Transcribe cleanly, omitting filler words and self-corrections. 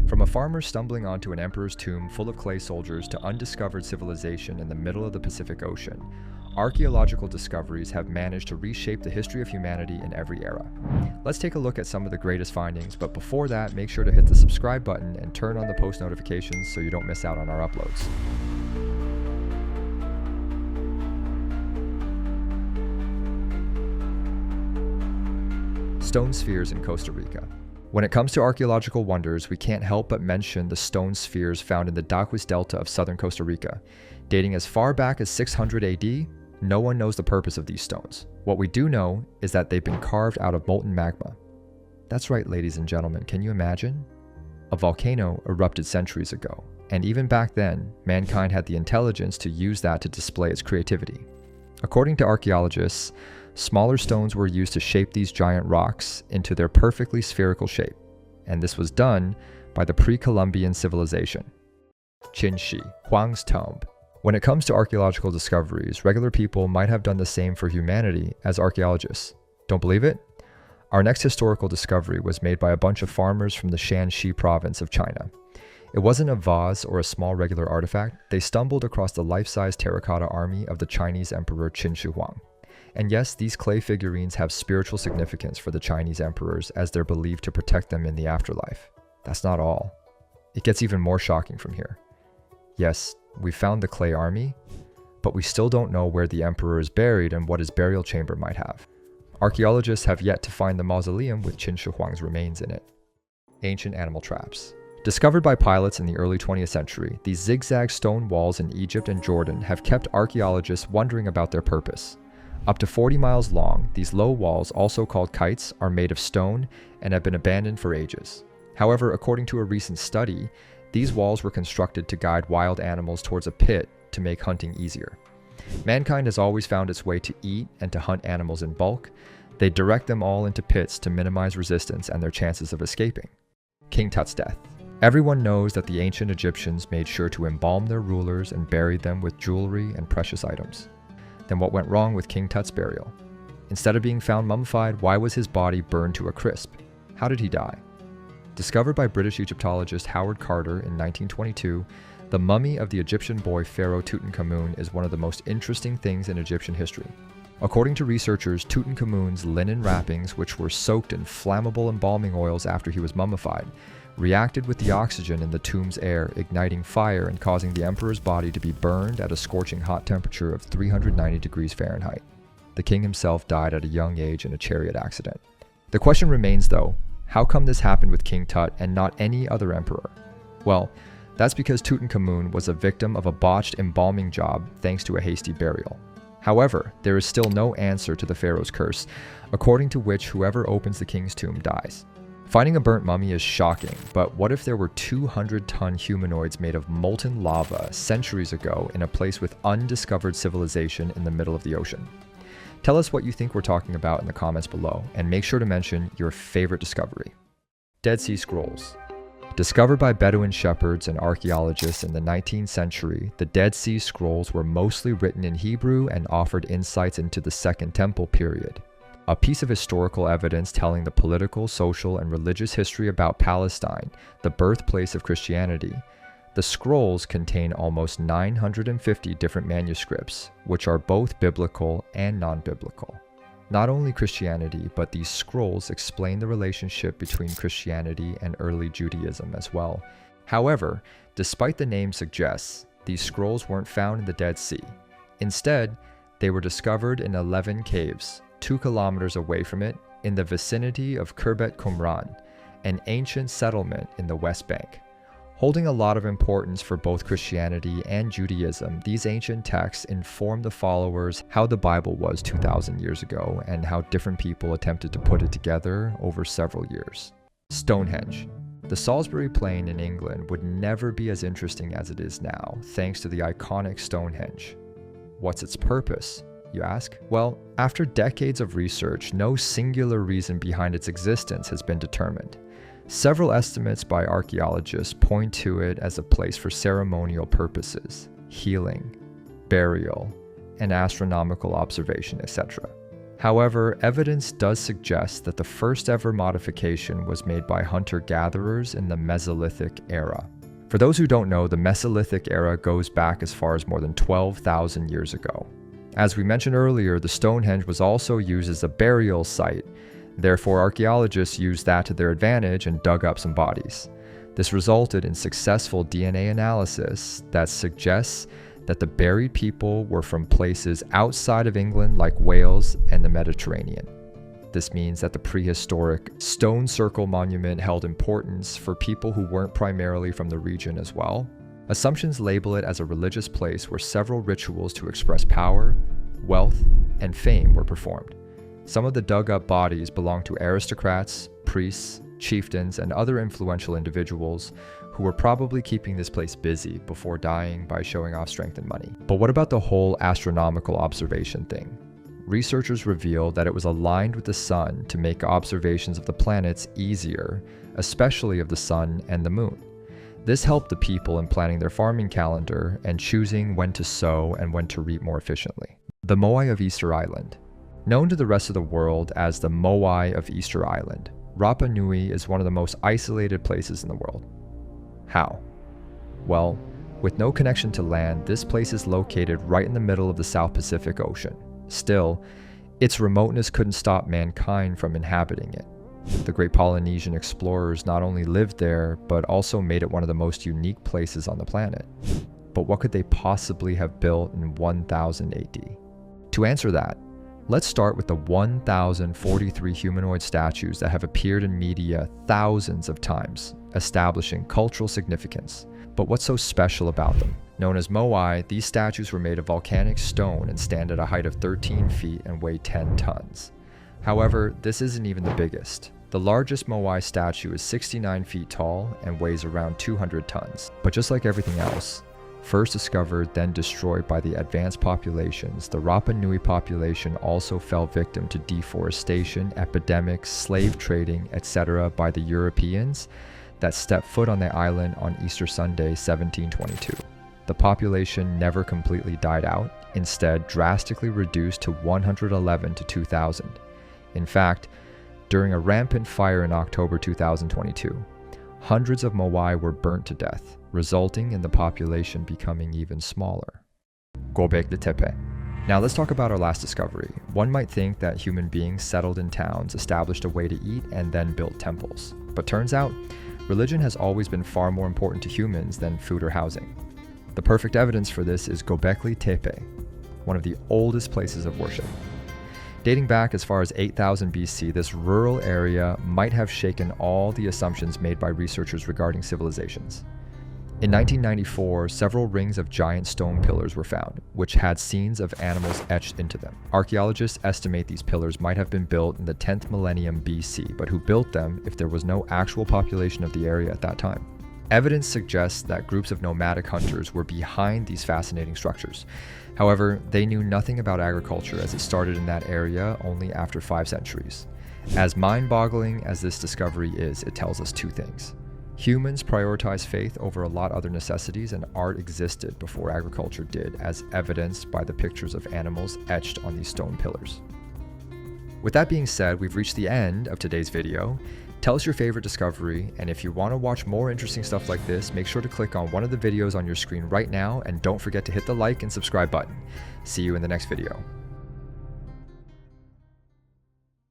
From a farmer stumbling onto an emperor's tomb full of clay soldiers to undiscovered civilization in the middle of the Pacific Ocean, archaeological discoveries have managed to reshape the history of humanity in every era. Let's take a look at some of the greatest findings, but before that, make sure to hit the subscribe button and turn on the post notifications so you don't miss out on our uploads. Stone spheres in Costa Rica. When it comes to archaeological wonders, we can't help but mention the stone spheres found in the Daquis Delta of southern Costa Rica. Dating as far back as 600 AD, no one knows the purpose of these stones. What we do know is that they've been carved out of molten magma. That's right, ladies and gentlemen, can you imagine? A volcano erupted centuries ago, and even back then, mankind had the intelligence to use that to display its creativity. According to archaeologists, smaller stones were used to shape these giant rocks into their perfectly spherical shape, and this was done by the pre-Columbian civilization. Qinshi, Huang's tomb. When it comes to archaeological discoveries, regular people might have done the same for humanity as archaeologists. Don't believe it? Our next historical discovery was made by a bunch of farmers from the Shanxi province of China. It wasn't a vase or a small regular artifact. They stumbled across the life-size terracotta army of the Chinese emperor Qin Shi Huang. And yes, these clay figurines have spiritual significance for the Chinese emperors as they're believed to protect them in the afterlife. That's not all. It gets even more shocking from here. Yes, we found the clay army, but we still don't know where the emperor is buried and what his burial chamber might have. Archaeologists have yet to find the mausoleum with Qin Shi Huang's remains in it. Ancient animal traps. Discovered by pilots in the early 20th century, these zigzag stone walls in Egypt and Jordan have kept archaeologists wondering about their purpose. Up to 40 miles long, these low walls, also called kites, are made of stone and have been abandoned for ages. However, according to a recent study, these walls were constructed to guide wild animals towards a pit to make hunting easier. Mankind has always found its way to eat and to hunt animals in bulk. They direct them all into pits to minimize resistance and their chances of escaping. King Tut's death. Everyone knows that the ancient Egyptians made sure to embalm their rulers and buried them with jewelry and precious items. Then what went wrong with King Tut's burial? Instead of being found mummified, why was his body burned to a crisp? How did he die? Discovered by British Egyptologist Howard Carter in 1922, the mummy of the Egyptian boy pharaoh Tutankhamun is one of the most interesting things in Egyptian history. According to researchers, Tutankhamun's linen wrappings, which were soaked in flammable embalming oils after he was mummified, reacted with the oxygen in the tomb's air, igniting fire and causing the emperor's body to be burned at a scorching hot temperature of 390 degrees Fahrenheit. The king himself died at a young age in a chariot accident. The question remains though, how come this happened with King Tut and not any other emperor? Well, that's because Tutankhamun was a victim of a botched embalming job thanks to a hasty burial. However, there is still no answer to the pharaoh's curse, according to which whoever opens the king's tomb dies. Finding a burnt mummy is shocking, but what if there were 200-ton humanoids made of molten lava centuries ago in a place with undiscovered civilization in the middle of the ocean? Tell us what you think we're talking about in the comments below, and make sure to mention your favorite discovery. Dead Sea Scrolls. Discovered by Bedouin shepherds and archaeologists in the 19th century, the Dead Sea Scrolls were mostly written in Hebrew and offered insights into the Second Temple period. A piece of historical evidence telling the political, social, and religious history about Palestine, the birthplace of Christianity. The scrolls contain almost 950 different manuscripts, which are both biblical and non-biblical. Not only Christianity, but these scrolls explain the relationship between Christianity and early Judaism as well. However, despite the name suggests, these scrolls weren't found in the Dead Sea. Instead, they were discovered in 11 caves, 2 kilometers away from it, in the vicinity of Khirbet Qumran, an ancient settlement in the West Bank. Holding a lot of importance for both Christianity and Judaism, these ancient texts inform the followers how the Bible was 2,000 years ago and how different people attempted to put it together over several years. Stonehenge. The Salisbury Plain in England would never be as interesting as it is now, thanks to the iconic Stonehenge. What's its purpose, you ask? Well, after decades of research, no singular reason behind its existence has been determined. Several estimates by archaeologists point to it as a place for ceremonial purposes, healing, burial, and astronomical observation, etc. However, evidence does suggest that the first ever modification was made by hunter-gatherers in the Mesolithic era. For those who don't know, the Mesolithic era goes back as far as more than 12,000 years ago. As we mentioned earlier, the Stonehenge was also used as a burial site. Therefore, archaeologists used that to their advantage and dug up some bodies. This resulted in successful DNA analysis that suggests that the buried people were from places outside of England like Wales and the Mediterranean. This means that the prehistoric stone circle monument held importance for people who weren't primarily from the region as well. Assumptions label it as a religious place where several rituals to express power, wealth, and fame were performed. Some of the dug up bodies belong to aristocrats, priests, chieftains, and other influential individuals who were probably keeping this place busy before dying by showing off strength and money. But what about the whole astronomical observation thing? Researchers revealed that it was aligned with the sun to make observations of the planets easier, especially of the sun and the moon. This helped the people in planning their farming calendar and choosing when to sow and when to reap more efficiently. The Moai of Easter Island. Known to the rest of the world as the Moai of Easter Island, Rapa Nui is one of the most isolated places in the world. How? Well, with no connection to land, this place is located right in the middle of the South Pacific Ocean. Still, its remoteness couldn't stop mankind from inhabiting it. The great Polynesian explorers not only lived there, but also made it one of the most unique places on the planet. But what could they possibly have built in 1000 AD? To answer that, let's start with the 1,043 humanoid statues that have appeared in media thousands of times, establishing cultural significance. But what's so special about them? Known as Moai, these statues were made of volcanic stone and stand at a height of 13 feet and weigh 10 tons. However, this isn't even the biggest. The largest Moai statue is 69 feet tall and weighs around 200 tons. But just like everything else, first discovered, then destroyed by the advanced populations, the Rapa Nui population also fell victim to deforestation, epidemics, slave trading, etc. by the Europeans that stepped foot on the island on Easter Sunday, 1722. The population never completely died out, instead drastically reduced to 111 to 2,000. In fact, during a rampant fire in October 2022, hundreds of Moai were burnt to death, resulting in the population becoming even smaller. Göbekli Tepe. Now let's talk about our last discovery. One might think that human beings settled in towns, established a way to eat, and then built temples. But turns out, religion has always been far more important to humans than food or housing. The perfect evidence for this is Göbekli Tepe, one of the oldest places of worship. Dating back as far as 8000 BC, this rural area might have shaken all the assumptions made by researchers regarding civilizations. In 1994, several rings of giant stone pillars were found, which had scenes of animals etched into them. Archaeologists estimate these pillars might have been built in the 10th millennium BC, but who built them if there was no actual population of the area at that time? Evidence suggests that groups of nomadic hunters were behind these fascinating structures. However, they knew nothing about agriculture as it started in that area only after 5 centuries. As mind-boggling as this discovery is, it tells us two things. Humans prioritized faith over a lot other necessities, and art existed before agriculture did, as evidenced by the pictures of animals etched on these stone pillars. With that being said, we've reached the end of today's video. Tell us your favorite discovery, and if you want to watch more interesting stuff like this, make sure to click on one of the videos on your screen right now, and don't forget to hit the like and subscribe button. See you in the next video.